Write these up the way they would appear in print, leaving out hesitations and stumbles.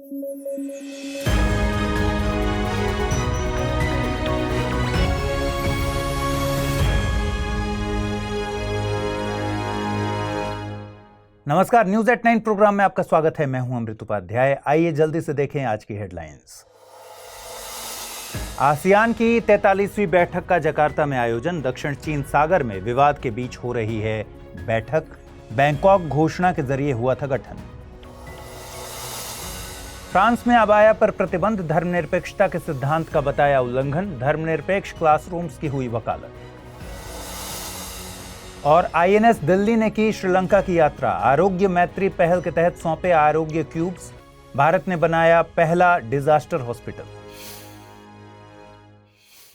नमस्कार, news at 9 programme में आपका स्वागत है। मैं हूं अमृत उपाध्याय। आइए जल्दी से देखें आज की हेडलाइंस। आसियान की 43वीं बैठक का जकार्ता में आयोजन। दक्षिण चीन सागर में विवाद के बीच हो रही है बैठक। बैंकॉक घोषणा के जरिए हुआ था गठन। फ्रांस में अबाया पर प्रतिबंध, धर्मनिरपेक्षता के सिद्धांत का बताया उल्लंघन। धर्मनिरपेक्ष क्लासरूम्स की हुई वकालत। और आईएनएस दिल्ली ने की श्रीलंका की यात्रा। आरोग्य मैत्री पहल के तहत सौंपे आरोग्य क्यूब्स। भारत ने बनाया पहला डिजास्टर हॉस्पिटल।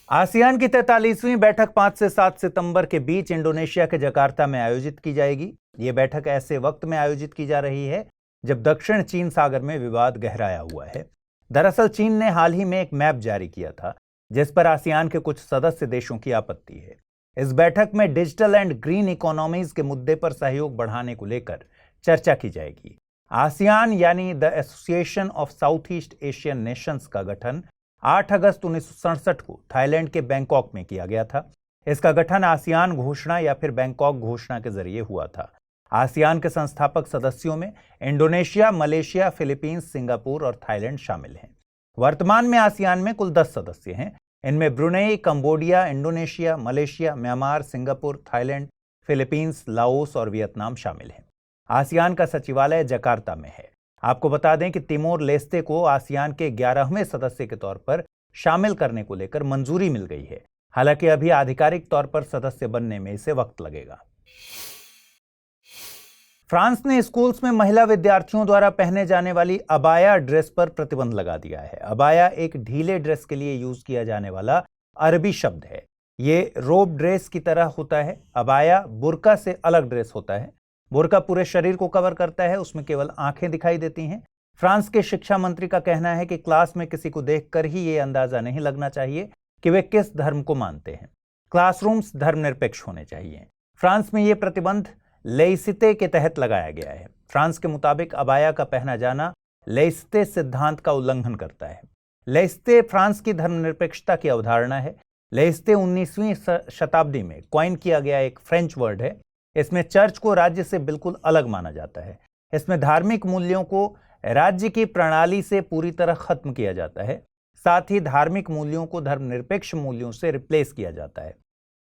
आसियान की 43वीं बैठक 5 से 7 सितंबर के बीच इंडोनेशिया के जकार्ता में आयोजित की जाएगी। यह बैठक ऐसे वक्त में आयोजित की जा रही है जब दक्षिण चीन सागर में विवाद गहराया हुआ है। दरअसल चीन ने हाल ही में एक मैप जारी किया था जिस पर आसियान के कुछ सदस्य देशों की आपत्ति है। इस बैठक में डिजिटल एंड ग्रीन इकोनॉमीज के मुद्दे पर सहयोग बढ़ाने को लेकर चर्चा की जाएगी। आसियान यानी the association of south east Asian Nations का गठन 8 अगस्त 1967 को थाईलैंड के बैंकॉक में किया गया था। इसका गठन आसियान घोषणा या फिर बैंकॉक घोषणा के जरिए हुआ था। आसियान के संस्थापक सदस्यों में इंडोनेशिया, मलेशिया, फिलीपींस, सिंगापुर और थाईलैंड शामिल हैं। वर्तमान में आसियान में कुल 10 सदस्य हैं। इनमें Brunei, Cambodia, Indonesia, Malaysia, Myanmar, Singapore, Thailand, Philippines, Laos और वियतनाम शामिल हैं। आसियान का सचिवालय जकार्ता में है। आपको बता दें कि तिमोर लेस्ते को आसियान के 11वें सदस्य के तौर पर शामिल करने को लेकर मंजूरी मिल गई है। हालांकि अभी आधिकारिक तौर पर सदस्य बनने में इसे वक्त लगेगा। फ्रांस ने स्कूल्स में महिला विद्यार्थियों द्वारा पहने जाने वाली अबाया ड्रेस पर प्रतिबंध लगा दिया है। अबाया एक ढीले ड्रेस के लिए यूज किया जाने वाला अरबी शब्द है। ये रोब ड्रेस की तरह होता है। अबाया बुर्का से अलग ड्रेस होता है। बुर्का पूरे शरीर को कवर करता है, उसमें केवल आंखें दिखाई देती हैं। फ्रांस के शिक्षा मंत्री का कहना है कि क्लास में किसी को देखकर ही ये अंदाजा नहीं लगना चाहिए कि वे किस धर्म को मानते हैं। क्लासरूम्स धर्मनिरपेक्ष होने चाहिए। फ्रांस में ये प्रतिबंध लेइसिते के तहत लगाया गया है। फ्रांस के मुताबिक अबाया का पहना जाना लेइसिते सिद्धांत का उल्लंघन करता है। लेइसिते फ्रांस की धर्मनिरपेक्षता की अवधारणा है। लेइसिते 19वीं शताब्दी में कॉइन किया गया एक फ्रेंच वर्ड है। इसमें चर्च को राज्य से बिल्कुल अलग माना जाता है। इसमें धार्मिक मूल्यों को राज्य की प्रणाली से पूरी तरह खत्म किया जाता है। साथ ही धार्मिक मूल्यों को धर्मनिरपेक्ष मूल्यों से रिप्लेस किया जाता है।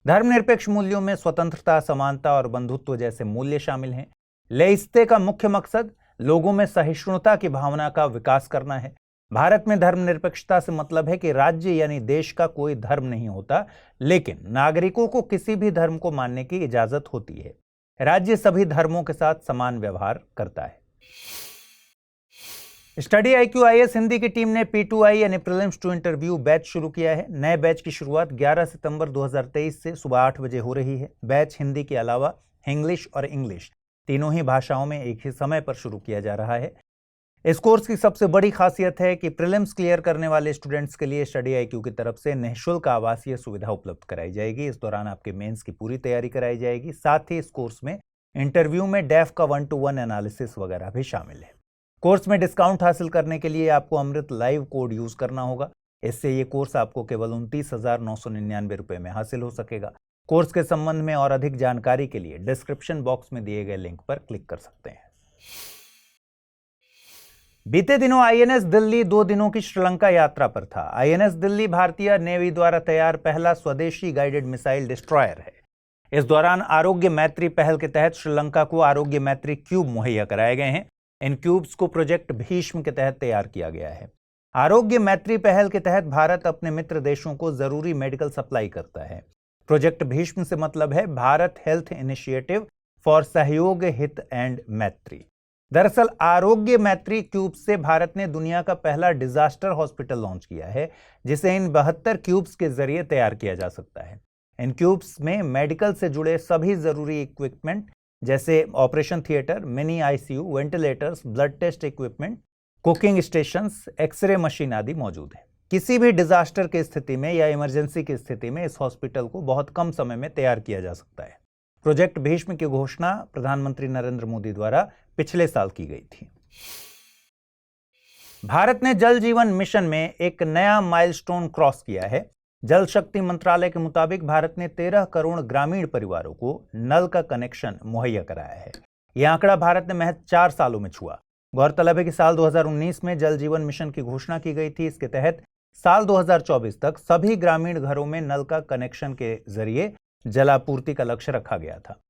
धर्मनिरपेक्ष मूल्यों में स्वतंत्रता, समानता और बंधुत्व जैसे मूल्य शामिल हैं। लेइसिते का मुख्य मकसद लोगों में सहिष्णुता की भावना का विकास करना है। भारत में धर्मनिरपेक्षता से मतलब है कि राज्य यानी देश का कोई धर्म नहीं होता, लेकिन नागरिकों को किसी भी धर्म को मानने की इजाजत होती है। राज्य सभी धर्मों के साथ समान व्यवहार करता है। स्टडी IQ IAS हिंदी की टीम ने P2I यानी प्रीलिम्स टू इंटरव्यू बैच शुरू किया है। नए बैच की शुरुआत 11 सितंबर 2023 से सुबह 8 बजे हो रही है। बैच हिंदी के अलावा इंग्लिश और इंग्लिश तीनों ही भाषाओं में एक ही समय पर शुरू किया जा रहा है। इस कोर्स की सबसे बड़ी खासियत है कि प्रीलिम्स क्लियर करने वाले स्टूडेंट्स के लिए स्टडी IQ की तरफ से निःशुल्क आवासीय सुविधा उपलब्ध कराई जाएगी। इस दौरान आपके मेंस की पूरी तैयारी कराई जाएगी। साथ ही इस कोर्स में इंटरव्यू में डेफ का 1-to-1 एनालिसिस वगैरह भी शामिल है। कोर्स में डिस्काउंट हासिल करने के लिए आपको अमृत लाइव कोड यूज करना होगा। इससे ये कोर्स आपको केवल 29,999 रुपए में हासिल हो सकेगा। कोर्स के संबंध में और अधिक जानकारी के लिए डिस्क्रिप्शन बॉक्स में दिए गए लिंक पर क्लिक कर सकते हैं। बीते दिनों आईएनएस दिल्ली 2 दिनों की श्रीलंका यात्रा पर था। आईएनएस दिल्ली भारतीय नेवी द्वारा तैयार पहला स्वदेशी गाइडेड मिसाइल डिस्ट्रॉयर है। इस दौरान आरोग्य मैत्री पहल के तहत श्रीलंका को आरोग्य मैत्री क्यूब मुहैया कराए गए हैं। इन क्यूब्स को प्रोजेक्ट भीष्म के तहत तैयार किया गया है। आरोग्य मैत्री पहल के तहत भारत अपने मित्र देशों को जरूरी मेडिकल सप्लाई करता है। प्रोजेक्ट भीष्म से मतलब है भारत हेल्थ इनिशिएटिव फॉर सहयोग, हित एंड मैत्री। दरअसल आरोग्य मैत्री क्यूब से भारत ने दुनिया का पहला डिजास्टर हॉस्पिटल लॉन्च किया है, जिसे इन 72 क्यूब्स के जरिए तैयार किया जा सकता है। इन क्यूब्स में मेडिकल से जुड़े सभी जरूरी इक्विपमेंट जैसे operation theatre, mini ICU, ventilators, blood test equipment, cooking stations, x ray machine आदि मौजूद है। किसी भी डिजास्टर की स्थिति में या इमरजेंसी की स्थिति में इस हॉस्पिटल को बहुत कम समय में तैयार किया जा सकता है। प्रोजेक्ट भीष्म की घोषणा प्रधानमंत्री नरेंद्र मोदी द्वारा पिछले साल की गई थी। भारत ने जल जीवन मिशन में एक नया माइलस्टोन क्रॉस किया है। जल शक्ति मंत्रालय के मुताबिक भारत ने 13 करोड़ ग्रामीण परिवारों को नल का कनेक्शन मुहैया कराया है। यह आंकड़ा भारत ने महज 4 सालों में छुआ। गौरतलब है कि साल 2019 में जल जीवन मिशन की घोषणा की गई थी। इसके तहत साल 2024 तक सभी ग्रामीण घरों में नल का कनेक्शन के जरिए जलापूर्ति का लक्ष्य रखा गया था।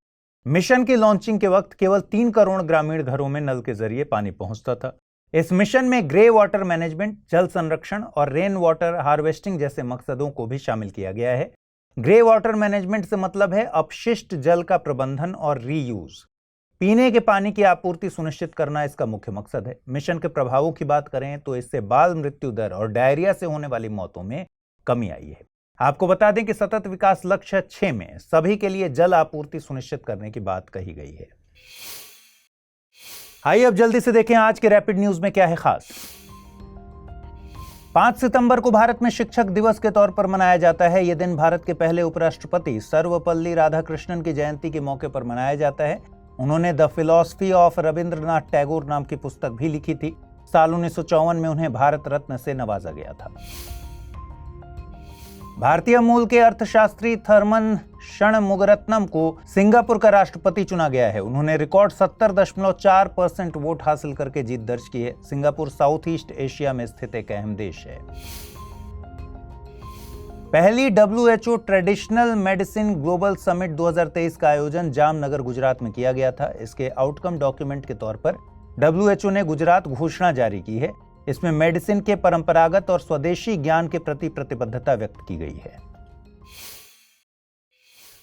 मिशन की लॉन्चिंग के वक्त केवल 3 करोड़ ग्रामीण घरों में नल के जरिए पानी पहुंचता था। इस मिशन में ग्रे वाटर मैनेजमेंट, जल संरक्षण और रेन वाटर हार्वेस्टिंग जैसे मकसदों को भी शामिल किया गया है। ग्रे वाटर मैनेजमेंट से मतलब है अपशिष्ट जल का प्रबंधन और रीयूज। पीने के पानी की आपूर्ति सुनिश्चित करना इसका मुख्य मकसद है। मिशन के प्रभावों की बात करें तो इससे बाल मृत्यु दर और डायरिया से होने वाली मौतों में कमी आई है। आपको बता दें कि सतत विकास लक्ष्य 6 में सभी के लिए जल आपूर्ति सुनिश्चित करने की बात कही गई है। आइए अब जल्दी से देखें आज के रैपिड न्यूज में क्या है खास। 5 सितंबर को भारत में शिक्षक दिवस के तौर पर मनाया जाता है। यह दिन भारत के पहले उपराष्ट्रपति सर्वपल्ली राधाकृष्णन की जयंती के मौके पर मनाया जाता है। उन्होंने the philosophy of Rabindranath Tagore नाम की पुस्तक भी लिखी थी। साल 1954 में उन्हें भारत रत्न से नवाजा गया था। भारतीय मूल के अर्थशास्त्री थर्मन षणमुगरत्नम को सिंगापुर का राष्ट्रपति चुना गया है। उन्होंने रिकॉर्ड 70.4% वोट हासिल करके जीत दर्ज की है। सिंगापुर साउथ ईस्ट एशिया में स्थित एक अहम देश है। पहली WHO traditional medicine global summit 2023 का आयोजन जामनगर गुजरात में किया गया था। इसके आउटकम डॉक्यूमेंट के तौर पर WHO ने गुजरात घोषणा जारी की है। इसमें मेडिसिन के परंपरागत और स्वदेशी ज्ञान के प्रति प्रतिबद्धता व्यक्त की गई है।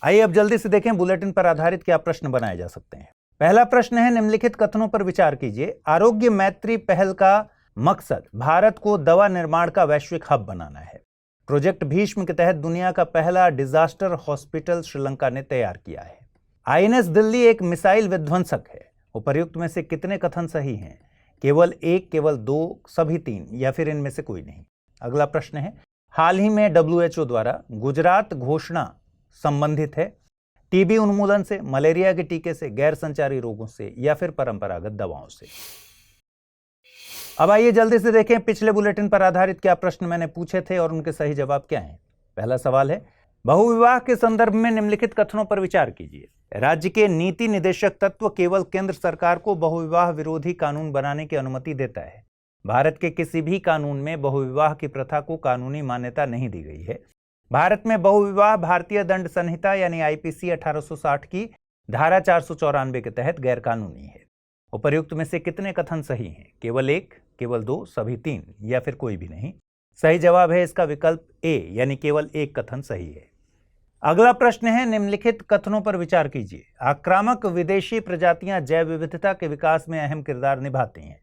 आइए अब जल्दी से देखें बुलेटिन पर आधारित क्या प्रश्न बनाए जा सकते हैं। पहला प्रश्न है, निम्नलिखित कथनों पर विचार कीजिए। आरोग्य मैत्री पहल का मकसद भारत को दवा निर्माण का वैश्विक हब बनाना है। प्रोजेक्ट भीष्म के तहत दुनिया का पहला डिजास्टर हॉस्पिटल श्रीलंका ने तैयार किया है। INS दिल्ली एक मिसाइल विध्वंसक है। उपर्युक्त में से कितने कथन सही हैं? केवल 1, केवल 2, सभी 3 या फिर इनमें से कोई नहीं। अगला प्रश्न है, हाल ही में WHO द्वारा गुजरात घोषणा संबंधित है टीबी उन्मूलन से, मलेरिया के टीके से, गैर संचारी रोगों से या फिर परंपरागत दवाओं से। अब आइए जल्दी से देखें पिछले बुलेटिन पर आधारित क्या प्रश्न मैंने पूछे थे और उनके सही जवाब क्या हैं। पहला सवाल है, बहुविवाह के संदर्भ में निम्नलिखित कथनों पर विचार कीजिए। राज्य के नीति निदेशक तत्व केवल केंद्र सरकार को बहुविवाह विरोधी कानून बनाने की अनुमति देता है। भारत के किसी भी कानून में बहुविवाह की प्रथा को कानूनी मान्यता नहीं दी गई है। भारत में बहुविवाह भारतीय दंड संहिता यानी IPC 1860 की धारा 494 के तहत गैर कानूनी है। उपर्युक्त में से कितने कथन सही हैं? केवल 1, केवल 2, सभी 3 या फिर कोई भी नहीं। सही जवाब है इसका विकल्प A यानी केवल 1 कथन सही है। अगला प्रश्न है, निम्नलिखित कथनों पर विचार कीजिए। आक्रामक विदेशी प्रजातियां जैव विविधता के विकास में अहम किरदार निभाती हैं।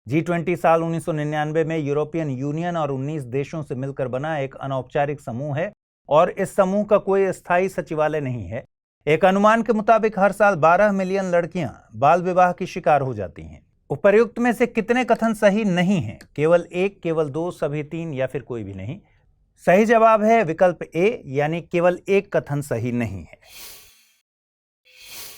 G20 साल 1999 में यूरोपियन यूनियन और 19 देशों से मिलकर बना एक अनौपचारिक समूह है और इस समूह का कोई स्थायी सचिवालय नहीं है। एक अनुमान के मुताबिक हर साल 12 मिलियन लड़कियां बाल विवाह की शिकार हो जाती हैं। उपर्युक्त में से कितने कथन सही नहीं हैं? केवल 1, केवल 2, सभी 3 या फिर कोई भी नहीं। सही जवाब है विकल्प A यानी केवल 1 कथन सही नहीं है।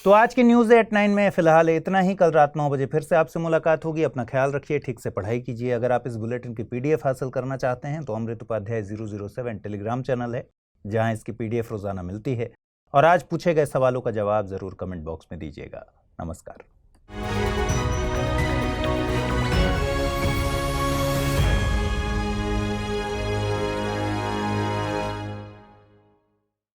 तो आज की न्यूज़ एट 9 में फिलहाल इतना ही। कल रात 9 बजे फिर से आपसे मुलाकात होगी। अपना ख्याल रखिए, ठीक से पढ़ाई कीजिए। अगर आप इस बुलेटिन की PDF हासिल करना चाहते हैं तो अमृत उपाध्याय 007 टेलीग्राम चैनल है जहां इसकी PDF रोजाना मिलती है। और आज पूछे गए सवालों का जवाब जरूर कमेंट बॉक्स में दीजिएगा। नमस्कार।